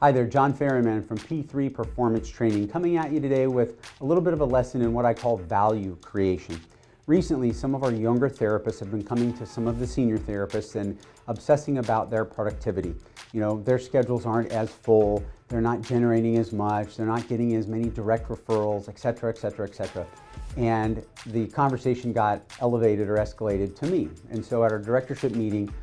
Hi there, John Farahmand from P3 Performance Training, coming at you today with a little bit of a lesson in what I call value creation. Recently, some of our younger therapists have been coming to some of the senior therapists and obsessing about their productivity. You know, their schedules aren't as full, they're not generating as much, they're not getting as many direct referrals, etc., etc., etc. And the conversation got elevated or escalated to me. And so at our directorship meeting,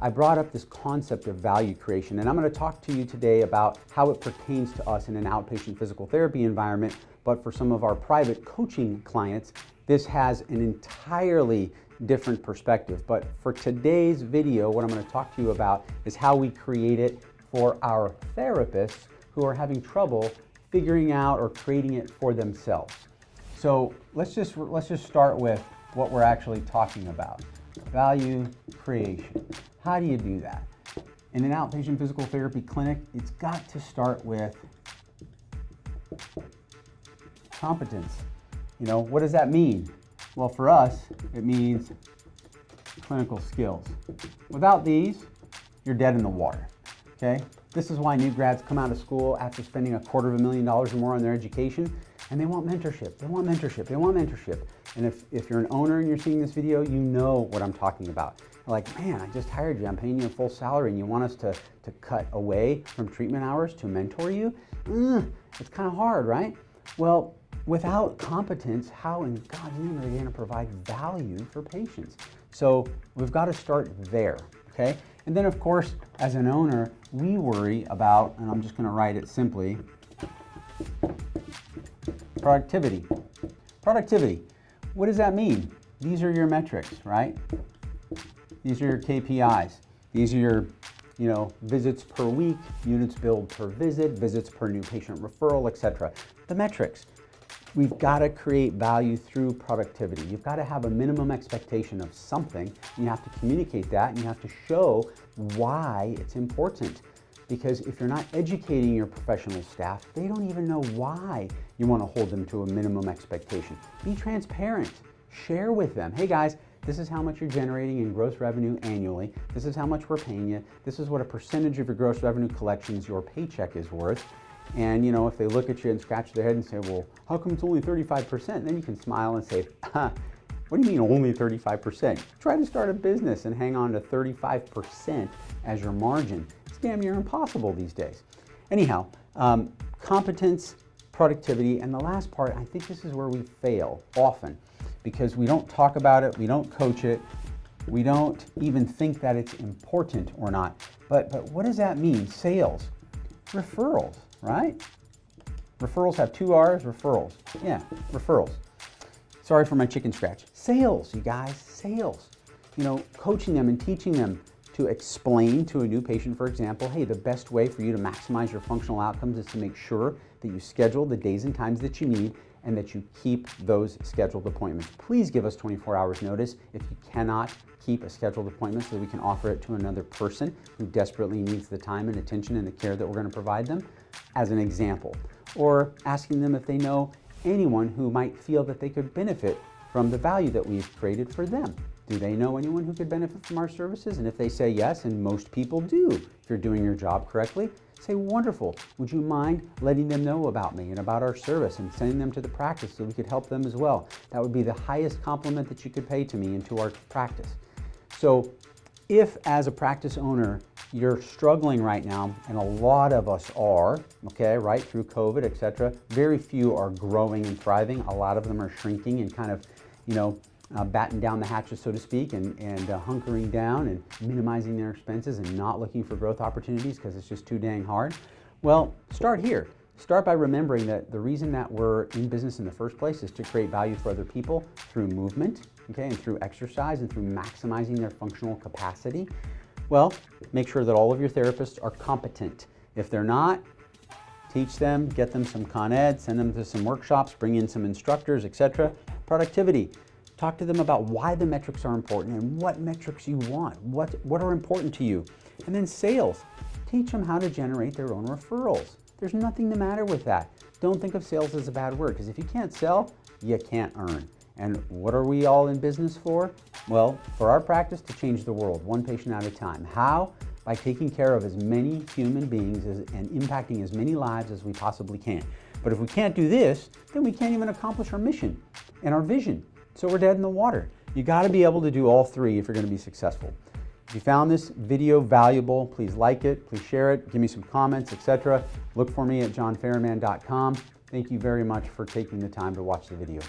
I brought up this concept of value creation, and I'm going to talk to you today about how it pertains to us in an outpatient physical therapy environment, but for some of our private coaching clients, this has an entirely different perspective. But for today's video, what I'm going to talk to you about is how we create it for our therapists who are having trouble figuring out or creating it for themselves. So let's just start with what we're actually talking about. Value creation. How do you do that? In an outpatient physical therapy clinic, it's got to start with competence. You know, what does that mean? Well, for us, it means clinical skills. Without these, you're dead in the water, okay? This is why new grads come out of school after spending $250,000 or more on their education, and they want mentorship. They want mentorship. They want mentorship. And if you're an owner and you're seeing this video, you know what I'm talking about. You're like, man, I just hired you. I'm paying you a full salary, and you want us to cut away from treatment hours to mentor you? It's kind of hard, right? Well, without competence, how in God's name are they going to provide value for patients? So we've got to start there, okay? And then, of course, as an owner, we worry about, and I'm just going to write it simply, productivity. Productivity. What does that mean? These are your metrics, right? These are your KPIs. These are your, visits per week, units billed per visit, visits per new patient referral, etc. The metrics. We've got to create value through productivity. You've got to have a minimum expectation of something, and you have to communicate that, and you have to show why it's important. Because if you're not educating your professional staff, they don't even know why you want to hold them to a minimum expectation. Be transparent. Share with them. Hey guys, this is how much you're generating in gross revenue annually. This is how much we're paying you. This is what a percentage of your gross revenue collections your paycheck is worth. And if they look at you and scratch their head and say, well, how come it's only 35%? Then you can smile and say, what do you mean only 35%? Try to start a business and hang on to 35% as your margin. It's damn near impossible these days. Anyhow, competence, productivity, and the last part, I think this is where we fail often because we don't talk about it, we don't coach it, we don't even think that it's important or not. But what does that mean? Sales, referrals, right? Referrals have 2 R's, referrals. Yeah, referrals. Sorry for my chicken scratch. Sales, you guys, sales. Coaching them and teaching them to explain to a new patient, for example, hey, the best way for you to maximize your functional outcomes is to make sure that you schedule the days and times that you need and that you keep those scheduled appointments. Please give us 24 hours notice if you cannot keep a scheduled appointment so that we can offer it to another person who desperately needs the time and attention and the care that we're going to provide them, as an example. Or asking them if they know anyone who might feel that they could benefit from the value that we've created for them. Do they know anyone who could benefit from our services? And if they say yes, and most people do, if you're doing your job correctly, say, wonderful, would you mind letting them know about me and about our service and sending them to the practice so we could help them as well? That would be the highest compliment that you could pay to me and to our practice. So if as a practice owner, you're struggling right now, and a lot of us are, okay, right, through COVID, etc. Very few are growing and thriving. A lot of them are shrinking and kind of, batten down the hatches, so to speak, and hunkering down and minimizing their expenses and not looking for growth opportunities because it's just too dang hard. Well, start here. Start by remembering that the reason that we're in business in the first place is to create value for other people through movement, okay, and through exercise and through maximizing their functional capacity. Well, make sure that all of your therapists are competent. If they're not, teach them, get them some Con Ed, send them to some workshops, bring in some instructors, etc. Productivity. Talk to them about why the metrics are important and what metrics you want, what are important to you. And then sales. Teach them how to generate their own referrals. There's nothing the matter with that. Don't think of sales as a bad word, because if you can't sell, you can't earn. And what are we all in business for? Well, for our practice, to change the world, one patient at a time. How? by taking care of as many human beings and impacting as many lives as we possibly can. But if we can't do this, then we can't even accomplish our mission and our vision. So we're dead in the water. You got to be able to do all three if you're going to be successful. If you found this video valuable, please like it, please share it, give me some comments, etc. Look for me at johnfarahmand.com. Thank you very much for taking the time to watch the video.